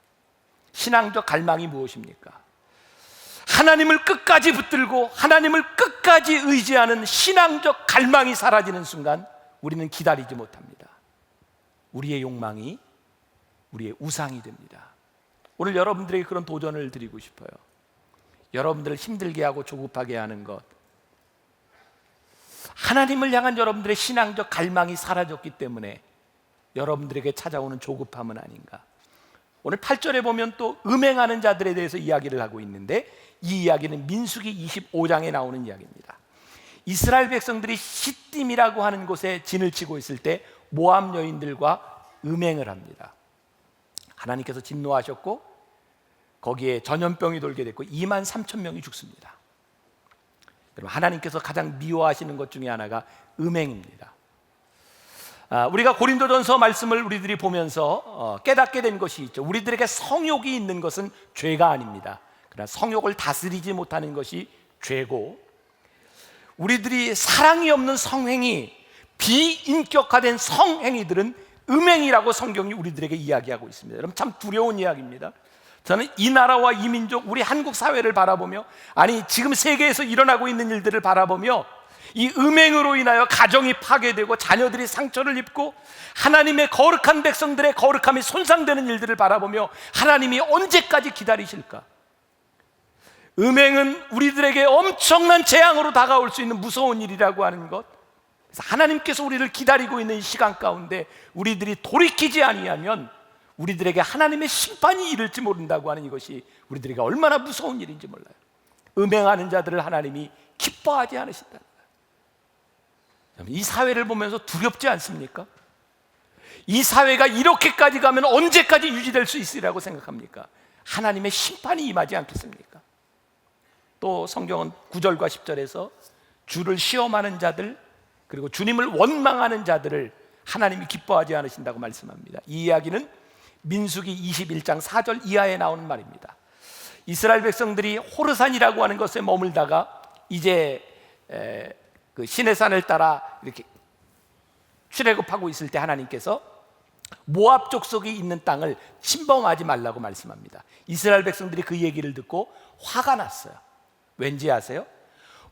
신앙적 갈망이 무엇입니까? 하나님을 끝까지 붙들고 하나님을 끝까지 의지하는 신앙적 갈망이 사라지는 순간 우리는 기다리지 못합니다. 우리의 욕망이 우리의 우상이 됩니다. 오늘 여러분들에게 그런 도전을 드리고 싶어요. 여러분들을 힘들게 하고 조급하게 하는 것, 하나님을 향한 여러분들의 신앙적 갈망이 사라졌기 때문에 여러분들에게 찾아오는 조급함은 아닌가. 오늘 8절에 보면 또 음행하는 자들에 대해서 이야기를 하고 있는데, 이 이야기는 민수기 25장에 나오는 이야기입니다. 이스라엘 백성들이 시딤이라고 하는 곳에 진을 치고 있을 때 모압 여인들과 음행을 합니다. 하나님께서 진노하셨고 거기에 전염병이 돌게 됐고 2만 3천 명이 죽습니다. 여러분, 하나님께서 가장 미워하시는 것 중에 하나가 음행입니다. 우리가 고린도전서 말씀을 우리들이 보면서 깨닫게 된 것이 있죠. 우리들에게 성욕이 있는 것은 죄가 아닙니다. 그러나 성욕을 다스리지 못하는 것이 죄고, 우리들이 사랑이 없는 성행위, 비인격화된 성행위들은 음행이라고 성경이 우리들에게 이야기하고 있습니다. 여러분, 참 두려운 이야기입니다. 저는 이 나라와 이 민족, 우리 한국 사회를 바라보며, 아니 지금 세계에서 일어나고 있는 일들을 바라보며, 이 음행으로 인하여 가정이 파괴되고 자녀들이 상처를 입고 하나님의 거룩한 백성들의 거룩함이 손상되는 일들을 바라보며 하나님이 언제까지 기다리실까? 음행은 우리들에게 엄청난 재앙으로 다가올 수 있는 무서운 일이라고 하는 것, 그래서 하나님께서 우리를 기다리고 있는 시간 가운데 우리들이 돌이키지 아니하면 우리들에게 하나님의 심판이 이를지 모른다고 하는 이것이 우리들에게 얼마나 무서운 일인지 몰라요. 음행하는 자들을 하나님이 기뻐하지 않으신다. 이 사회를 보면서 두렵지 않습니까? 이 사회가 이렇게까지 가면 언제까지 유지될 수 있으리라고 생각합니까? 하나님의 심판이 임하지 않겠습니까? 또 성경은 9절과 10절에서 주를 시험하는 자들, 그리고 주님을 원망하는 자들을 하나님이 기뻐하지 않으신다고 말씀합니다. 이 이야기는 민수기 21장 4절 이하에 나오는 말입니다. 이스라엘 백성들이 호르산이라고 하는 것에 머물다가 이제 그 시내산을 따라 이렇게 출애굽하고 있을 때 하나님께서 모압 족속이 있는 땅을 침범하지 말라고 말씀합니다. 이스라엘 백성들이 그 얘기를 듣고 화가 났어요. 왠지 아세요?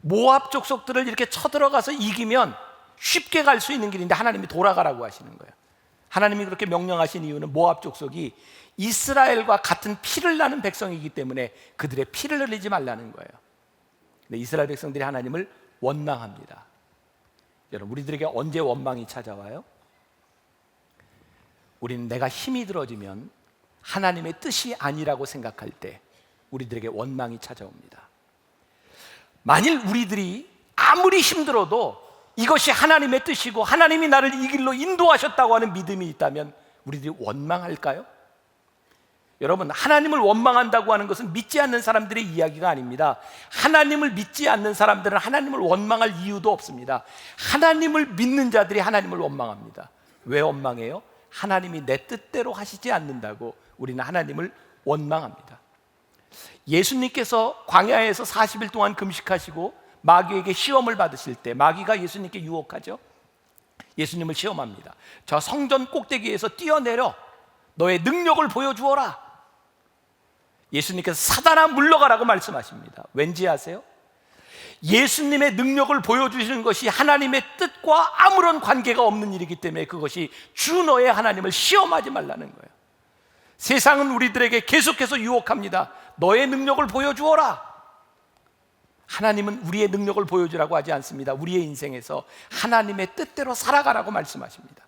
모압 족속들을 이렇게 쳐들어가서 이기면 쉽게 갈 수 있는 길인데 하나님이 돌아가라고 하시는 거예요. 하나님이 그렇게 명령하신 이유는 모압 족속이 이스라엘과 같은 피를 나는 백성이기 때문에 그들의 피를 흘리지 말라는 거예요. 근데 이스라엘 백성들이 하나님을 원망합니다. 여러분, 우리들에게 언제 원망이 찾아와요? 우리는 내가 힘이 들어지면 하나님의 뜻이 아니라고 생각할 때 우리들에게 원망이 찾아옵니다. 만일 우리들이 아무리 힘들어도 이것이 하나님의 뜻이고 하나님이 나를 이 길로 인도하셨다고 하는 믿음이 있다면 우리들이 원망할까요? 여러분, 하나님을 원망한다고 하는 것은 믿지 않는 사람들의 이야기가 아닙니다. 하나님을 믿지 않는 사람들은 하나님을 원망할 이유도 없습니다. 하나님을 믿는 자들이 하나님을 원망합니다. 왜 원망해요? 하나님이 내 뜻대로 하시지 않는다고 우리는 하나님을 원망합니다. 예수님께서 광야에서 40일 동안 금식하시고 마귀에게 시험을 받으실 때 마귀가 예수님께 유혹하죠. 예수님을 시험합니다. 저 성전 꼭대기에서 뛰어내려 너의 능력을 보여주어라. 예수님께서 사단아 물러가라고 말씀하십니다. 왠지 아세요? 예수님의 능력을 보여주시는 것이 하나님의 뜻과 아무런 관계가 없는 일이기 때문에 그것이 주 너의 하나님을 시험하지 말라는 거예요. 세상은 우리들에게 계속해서 유혹합니다. 너의 능력을 보여주어라. 하나님은 우리의 능력을 보여주라고 하지 않습니다. 우리의 인생에서 하나님의 뜻대로 살아가라고 말씀하십니다.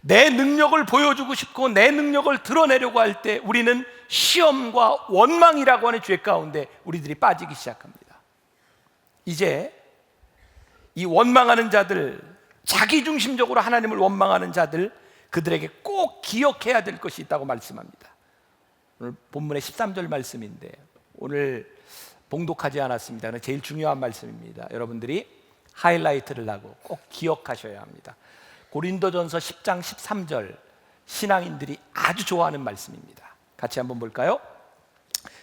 내 능력을 보여주고 싶고 내 능력을 드러내려고 할 때 우리는 시험과 원망이라고 하는 죄 가운데 우리들이 빠지기 시작합니다. 이제 이 원망하는 자들, 자기중심적으로 하나님을 원망하는 자들, 그들에게 꼭 기억해야 될 것이 있다고 말씀합니다. 오늘 본문의 13절 말씀인데 오늘 봉독하지 않았습니다. 그러나 제일 중요한 말씀입니다. 여러분들이 하이라이트를 하고 꼭 기억하셔야 합니다. 고린도전서 10장 13절, 신앙인들이 아주 좋아하는 말씀입니다. 같이 한번 볼까요?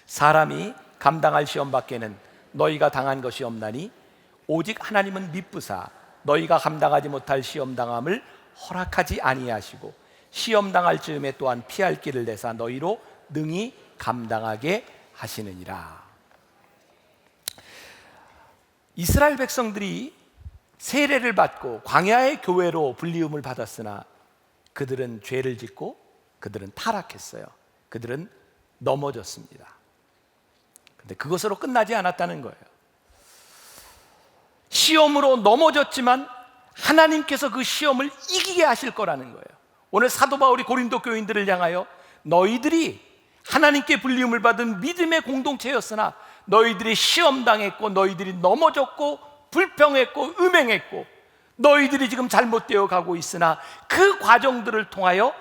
사람이 감당할 시험 밖에는 너희가 당한 것이 없나니 오직 하나님은 미쁘사 너희가 감당하지 못할 시험 당함을 허락하지 아니하시고 시험 당할 즈음에 또한 피할 길을 내사 너희로 능히 감당하게 하시느니라. 이스라엘 백성들이 세례를 받고 광야의 교회로 불리움을 받았으나 그들은 죄를 짓고 그들은 타락했어요. 그들은 넘어졌습니다. 근데 그것으로 끝나지 않았다는 거예요. 시험으로 넘어졌지만 하나님께서 그 시험을 이기게 하실 거라는 거예요. 오늘 사도 바울이 고린도 교인들을 향하여 너희들이 하나님께 불리움을 받은 믿음의 공동체였으나 너희들이 시험당했고 너희들이 넘어졌고 불평했고 음행했고 너희들이 지금 잘못되어 가고 있으나 그 과정들을 통하여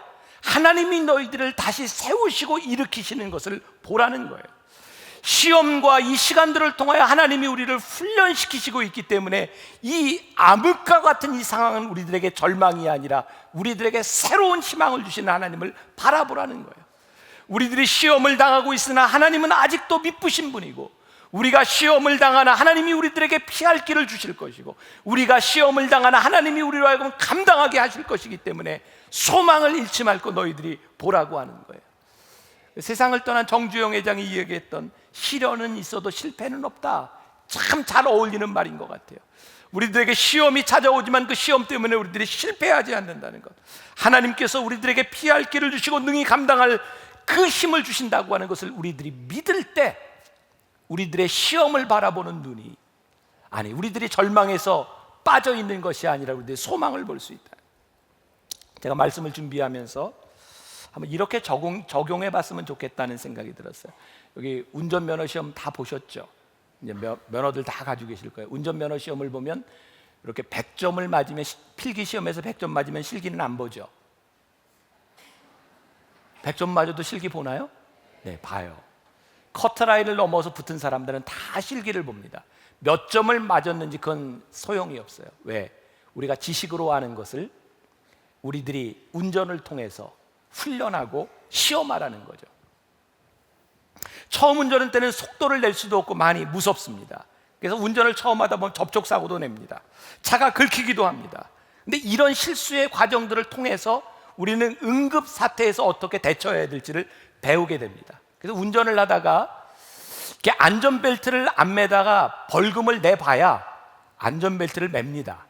하나님이 너희들을 다시 세우시고 일으키시는 것을 보라는 거예요. 시험과 이 시간들을 통하여 하나님이 우리를 훈련시키시고 있기 때문에 이 암흑과 같은 이 상황은 우리들에게 절망이 아니라 우리들에게 새로운 희망을 주시는 하나님을 바라보라는 거예요. 우리들이 시험을 당하고 있으나 하나님은 아직도 미쁘신 분이고, 우리가 시험을 당하나 하나님이 우리들에게 피할 길을 주실 것이고, 우리가 시험을 당하나 하나님이 우리로 하여금 감당하게 하실 것이기 때문에 소망을 잃지 말고 너희들이 보라고 하는 거예요. 세상을 떠난 정주영 회장이 이야기했던 시련은 있어도 실패는 없다, 참 잘 어울리는 말인 것 같아요. 우리들에게 시험이 찾아오지만 그 시험 때문에 우리들이 실패하지 않는다는 것, 하나님께서 우리들에게 피할 길을 주시고 능히 감당할 그 힘을 주신다고 하는 것을 우리들이 믿을 때 우리들의 시험을 바라보는 눈이, 아니 우리들이 절망해서 빠져 있는 것이 아니라 우리들의 소망을 볼 수 있다. 제가 말씀을 준비하면서 한번 이렇게 적용해 봤으면 좋겠다는 생각이 들었어요. 여기 운전면허 시험 다 보셨죠? 이제 면허들 다 가지고 계실 거예요. 운전면허 시험을 보면 이렇게 100점을 맞으면, 필기 시험에서 100점 맞으면 실기는 안 보죠. 100점 맞아도 실기 보나요? 네, 봐요. 커트라인을 넘어서 붙은 사람들은 다 실기를 봅니다. 몇 점을 맞았는지 그건 소용이 없어요. 왜? 우리가 지식으로 아는 것을 우리들이 운전을 통해서 훈련하고 시험하라는 거죠. 처음 운전할 때는 속도를 낼 수도 없고 많이 무섭습니다. 그래서 운전을 처음 하다 보면 접촉사고도 냅니다. 차가 긁히기도 합니다. 근데 이런 실수의 과정들을 통해서 우리는 응급 사태에서 어떻게 대처해야 될지를 배우게 됩니다. 그래서 운전을 하다가 이렇게 안전벨트를 안 매다가 벌금을 내봐야 안전벨트를 맵니다.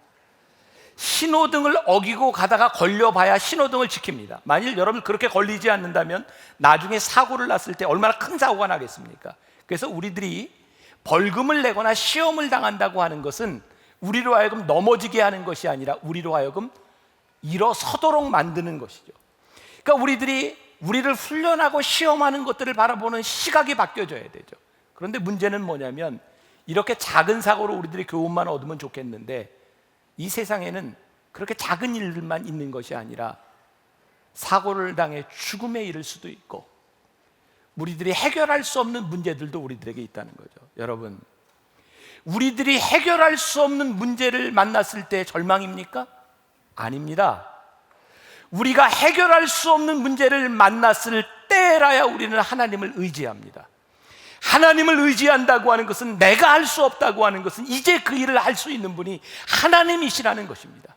신호등을 어기고 가다가 걸려봐야 신호등을 지킵니다. 만일 여러분 그렇게 걸리지 않는다면 나중에 사고를 났을 때 얼마나 큰 사고가 나겠습니까? 그래서 우리들이 벌금을 내거나 시험을 당한다고 하는 것은 우리로 하여금 넘어지게 하는 것이 아니라 우리로 하여금 일어서도록 만드는 것이죠. 그러니까 우리를 훈련하고 시험하는 것들을 바라보는 시각이 바뀌어져야 되죠. 그런데 문제는 뭐냐면 이렇게 작은 사고로 우리들이 교훈만 얻으면 좋겠는데 이 세상에는 그렇게 작은 일들만 있는 것이 아니라 사고를 당해 죽음에 이를 수도 있고 우리들이 해결할 수 없는 문제들도 우리들에게 있다는 거죠. 여러분, 우리들이 해결할 수 없는 문제를 만났을 때 절망입니까? 아닙니다. 우리가 해결할 수 없는 문제를 만났을 때라야 우리는 하나님을 의지합니다. 하나님을 의지한다고 하는 것은, 내가 할 수 없다고 하는 것은 이제 그 일을 할 수 있는 분이 하나님이시라는 것입니다.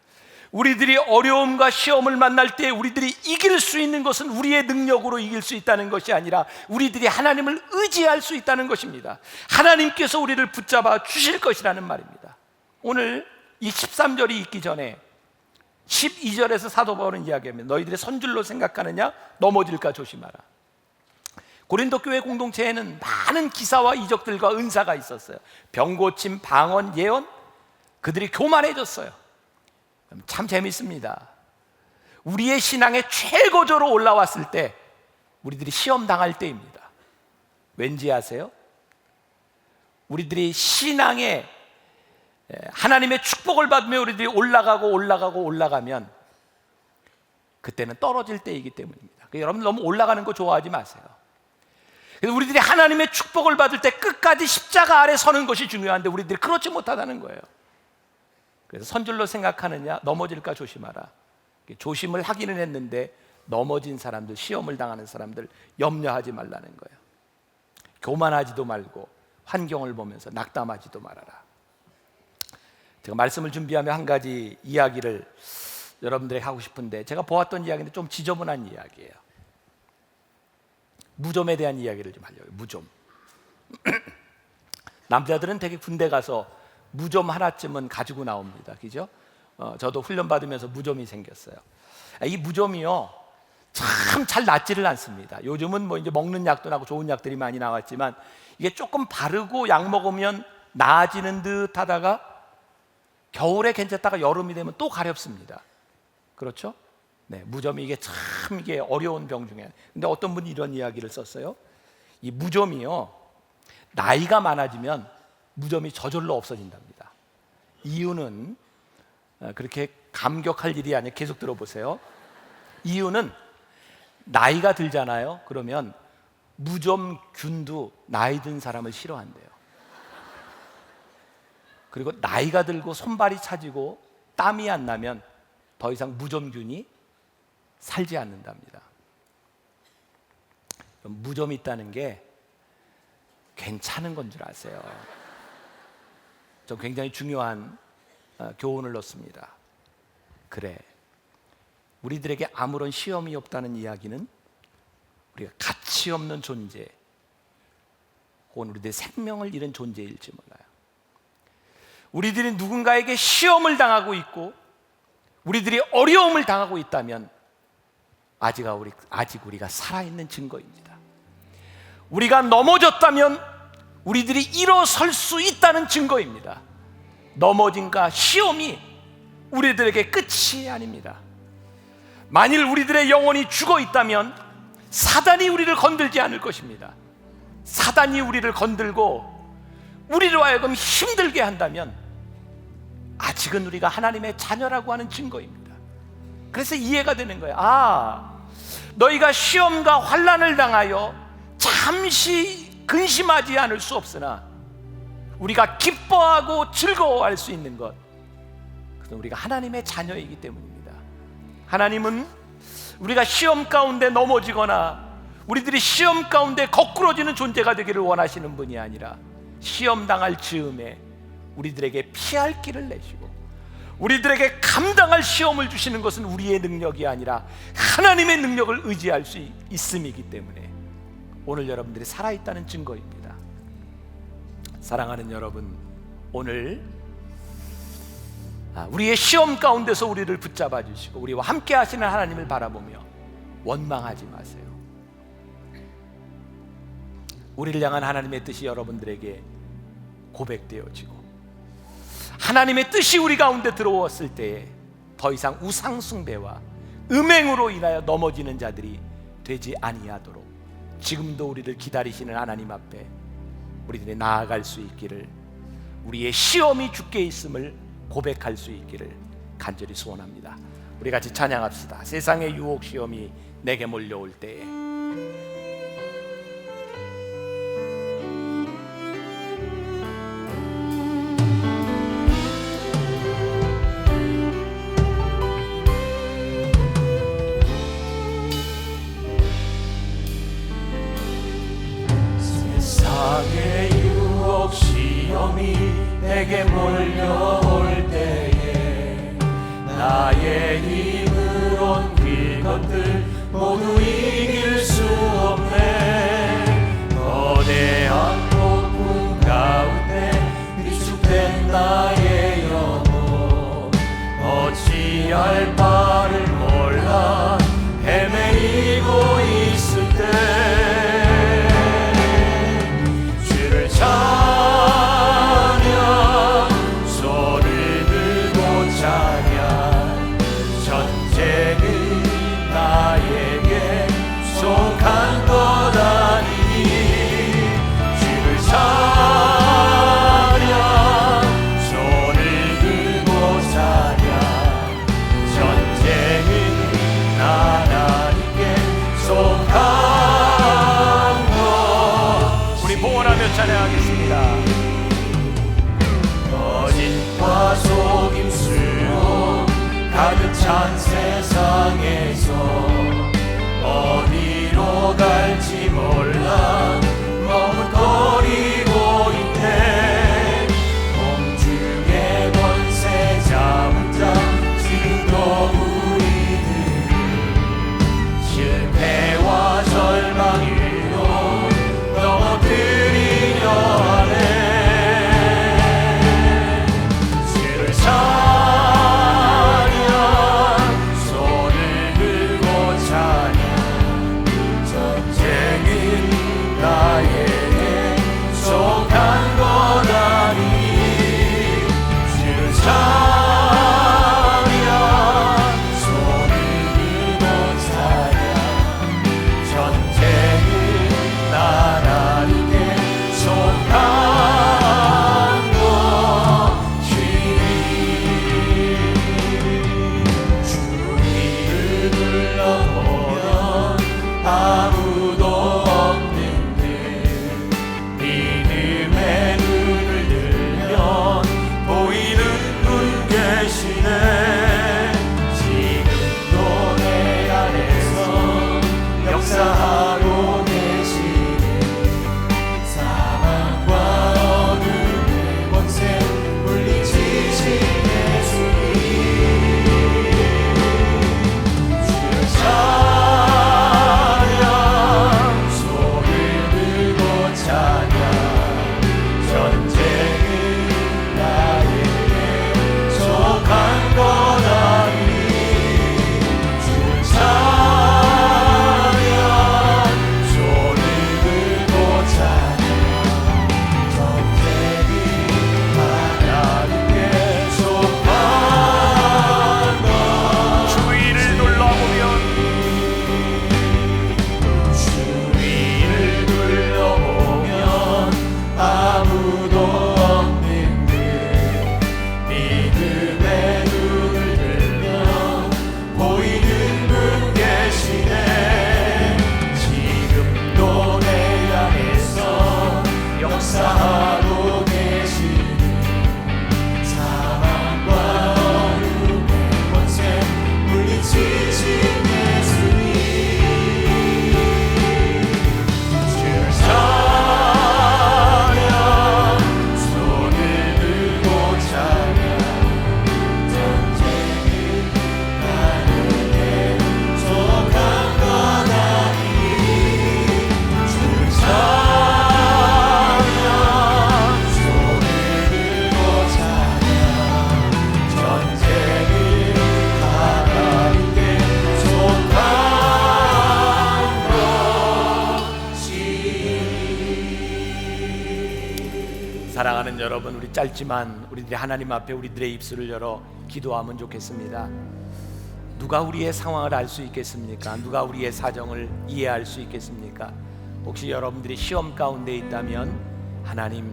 우리들이 어려움과 시험을 만날 때 우리들이 이길 수 있는 것은 우리의 능력으로 이길 수 있다는 것이 아니라 우리들이 하나님을 의지할 수 있다는 것입니다. 하나님께서 우리를 붙잡아 주실 것이라는 말입니다. 오늘 이 13절이 있기 전에 12절에서 사도 바울은 이야기합니다. 너희들의 선줄로 생각하느냐? 넘어질까 조심하라. 고린도 교회 공동체에는 많은 기사와 이적들과 은사가 있었어요. 병고침, 방언, 예언, 그들이 교만해졌어요. 참 재밌습니다. 우리의 신앙의 최고조로 올라왔을 때 우리들이 시험 당할 때입니다. 왠지 아세요? 우리들이 신앙의 하나님의 축복을 받으며 우리들이 올라가면 그때는 떨어질 때이기 때문입니다. 그러니까 여러분 너무 올라가는 거 좋아하지 마세요. 그래서 우리들이 하나님의 축복을 받을 때 끝까지 십자가 아래 서는 것이 중요한데 우리들이 그렇지 못하다는 거예요. 그래서 선줄로 생각하느냐? 넘어질까 조심하라. 조심을 하기는 했는데 넘어진 사람들, 시험을 당하는 사람들 염려하지 말라는 거예요. 교만하지도 말고 환경을 보면서 낙담하지도 말아라. 제가 말씀을 준비하며 한 가지 이야기를 여러분들에게 하고 싶은데, 제가 보았던 이야기인데 좀 지저분한 이야기예요. 무좀에 대한 이야기를 좀 하려고요. 무좀. 남자들은 되게 군대 가서 무좀 하나쯤은 가지고 나옵니다. 그죠? 저도 훈련 받으면서 무좀이 생겼어요. 이 무좀이요, 참 잘 낫지를 않습니다. 요즘은 뭐 이제 먹는 약도 나고 좋은 약들이 많이 나왔지만 이게 조금 바르고 약 먹으면 나아지는 듯 하다가 겨울에 괜찮다가 여름이 되면 또 가렵습니다. 그렇죠? 네, 무좀이 이게 참 이게 어려운 병 중에. 근데 어떤 분이 이런 이야기를 썼어요. 이 무좀이요, 나이가 많아지면 무좀이 저절로 없어진답니다. 이유는 그렇게 감격할 일이 아니라 계속 들어보세요. 이유는 나이가 들잖아요. 그러면 무좀균도 나이 든 사람을 싫어한대요. 그리고 나이가 들고 손발이 차지고 땀이 안 나면 더 이상 무좀균이 살지 않는답니다. 무좀이 있다는 게 괜찮은 건 줄 아세요. 저 굉장히 중요한 교훈을 넣습니다. 그래, 우리들에게 아무런 시험이 없다는 이야기는 우리가 가치 없는 존재, 혹은 우리들의 생명을 잃은 존재일지 몰라요. 우리들이 누군가에게 시험을 당하고 있고 우리들이 어려움을 당하고 있다면 아직 우리가 살아있는 증거입니다. 우리가 넘어졌다면 우리들이 일어설 수 있다는 증거입니다. 넘어짐과 시험이 우리들에게 끝이 아닙니다. 만일 우리들의 영혼이 죽어 있다면 사단이 우리를 건들지 않을 것입니다. 사단이 우리를 건들고 우리로 하여금 힘들게 한다면 아직은 우리가 하나님의 자녀라고 하는 증거입니다. 그래서 이해가 되는 거예요. 너희가 시험과 환난을 당하여 잠시 근심하지 않을 수 없으나 우리가 기뻐하고 즐거워할 수 있는 것, 그것은 우리가 하나님의 자녀이기 때문입니다. 하나님은 우리가 시험 가운데 넘어지거나 우리들이 시험 가운데 거꾸러지는 존재가 되기를 원하시는 분이 아니라 시험 당할 즈음에 우리들에게 피할 길을 내시고 우리들에게 감당할 시험을 주시는 것은 우리의 능력이 아니라 하나님의 능력을 의지할 수 있음이기 때문에 오늘 여러분들이 살아있다는 증거입니다. 사랑하는 여러분, 오늘 우리의 시험 가운데서 우리를 붙잡아 주시고 우리와 함께 하시는 하나님을 바라보며 원망하지 마세요. 우리를 향한 하나님의 뜻이 여러분들에게 고백되어지고 하나님의 뜻이 우리 가운데 들어왔을 때에 더 이상 우상 숭배와 음행으로 인하여 넘어지는 자들이 되지 아니하도록 지금도 우리를 기다리시는 하나님 앞에 우리들이 나아갈 수 있기를, 우리의 시험이 주께 있음을 고백할 수 있기를 간절히 소원합니다. 우리 같이 찬양합시다. 세상의 유혹 시험이 내게 몰려올 때에 세상의 유혹 시험이 내게 몰려올 때에 나의 힘으론 그것들 모두 이길 수 없네. 거대한 폭풍 가운데 위축된 나의 영혼 어찌할 바를 몰라 헤매이고 있을 때 찬양하겠습니다. 거짓과 속임수로 가득 찬 세상에서 어디로 갈지 몰라 머뭇거리고 있네. 공중의 권세 잡은 자 지금도 우리들을 실패와 절망 위로 넘어뜨리려 하네. 아무도 없는데 믿음의 눈을 들면 보이는 분 계시네. 지금도 내 안에서 역사하고 계시네. 사망과 어둠의 권세 물리치신 예수님, 주를 찬양, 손을 들고 찬양. 전쟁은 나에게 속한 것 아니니 주를 찬양, 손을 들고 찬양. 전쟁은 하나님께 속한 것. 주위를 둘러보면 주위를 둘러보면 아무도 없는데 믿음의 눈을 들면 보이는 분 계시네. 지금도 내 안에서 역사하고 계시네. 사망과 어둠의 권세 물리치신 예수님, 주를 찬양, 손을 들고 찬양. 전쟁은 나에게 속한 것 아니니 주를 찬양, 손을 들고 찬양. 전쟁은 하나님께 속한 것이. 사랑하는 여러분, 우리 짧지만 우리들이 하나님 앞에 우리들의 입술을 열어 기도하면 좋겠습니다. 누가 우리의 상황을 알 수 있겠습니까? 누가 우리의 사정을 이해할 수 있겠습니까? 혹시 여러분들이 시험 가운데 있다면 하나님,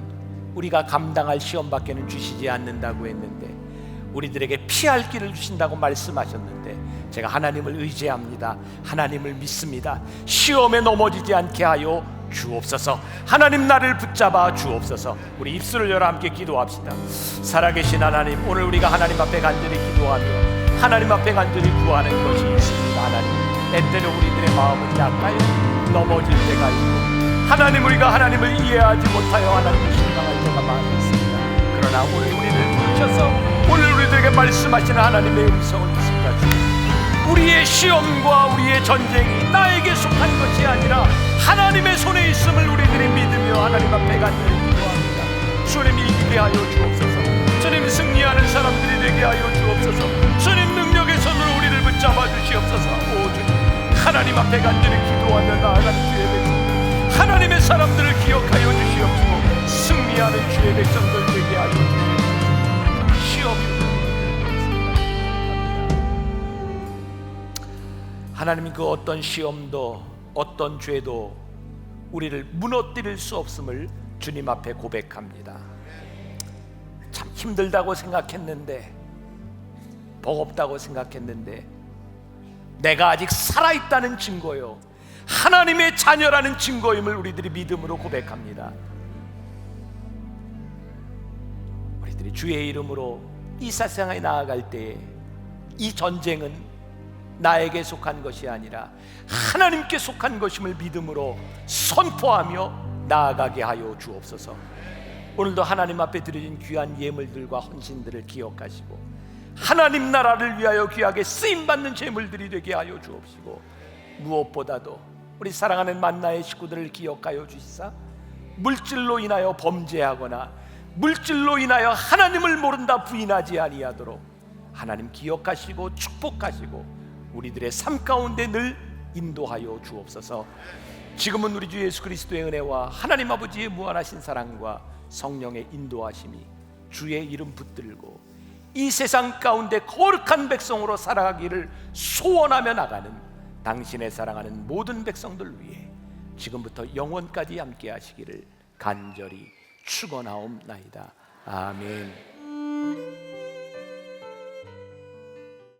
우리가 감당할 시험밖에는 주시지 않는다고 했는데 우리들에게 피할 길을 주신다고 말씀하셨는데 제가 하나님을 의지합니다. 하나님을 믿습니다. 시험에 넘어지지 않게 하여 주옵소서. 하나님, 나를 붙잡아 주옵소서. 우리 입술을 열어 함께 기도합시다. 살아계신 하나님, 오늘 우리가 하나님 앞에 간절히 기도하며 하나님 앞에 간절히 구하는 것이 있습니다. 하나님, 때때로 우리들의 마음은 약하여 넘어질 때가 있고 하나님, 우리가 하나님을 이해하지 못하여 하나님을 실망할 때가 많이 있습니다. 그러나 오늘 우리를 부르셔서 오늘 우리들에게 말씀하시는 하나님의 음성을 믿습니다. 주님, 우리의 시험과 우리의 전쟁이 나에게 속한 것이 아니라 하나님의 손에 있음을 우리들이 믿으며 하나님 앞에 간절히 기도합니다. 주님, 이기게 하여 주옵소서. 주님, 승리하는 사람들이 되게 하여 주옵소서. 주님, 능력의 손으로 우리를 붙잡아 주시옵소서. 오 주님, 하나님 앞에 간절히 기도하며 나아가는 주의 백성들, 하나님의 사람들을 기억하여 주시옵시고 승리하는 주의 백성들 되게 하여 주옵소서. 시험이 하나님, 그 어떤 시험도 어떤 죄도 우리를 무너뜨릴 수 없음을 주님 앞에 고백합니다. 참 힘들다고 생각했는데, 버겁다고 생각했는데 내가 아직 살아있다는 증거요, 하나님의 자녀라는 증거임을 우리들이 믿음으로 고백합니다. 우리들이 주의 이름으로 이 세상에 나아갈 때에 이 전쟁은 나에게 속한 것이 아니라 하나님께 속한 것임을 믿음으로 선포하며 나아가게 하여 주옵소서. 오늘도 하나님 앞에 드려진 귀한 예물들과 헌신들을 기억하시고 하나님 나라를 위하여 귀하게 쓰임받는 제물들이 되게 하여 주옵시고, 무엇보다도 우리 사랑하는 만나의 식구들을 기억하여 주시사 물질로 인하여 범죄하거나 물질로 인하여 하나님을 모른다 부인하지 아니하도록 하나님 기억하시고 축복하시고 우리들의 삶 가운데 늘 인도하여 주옵소서. 지금은 우리 주 예수 그리스도의 은혜와 하나님 아버지의 무한하신 사랑과 성령의 인도하심이 주의 이름 붙들고 이 세상 가운데 거룩한 백성으로 살아가기를 소원하며 나가는 당신의 사랑하는 모든 백성들 위해 지금부터 영원까지 함께 하시기를 간절히 축원하옵나이다. 아멘.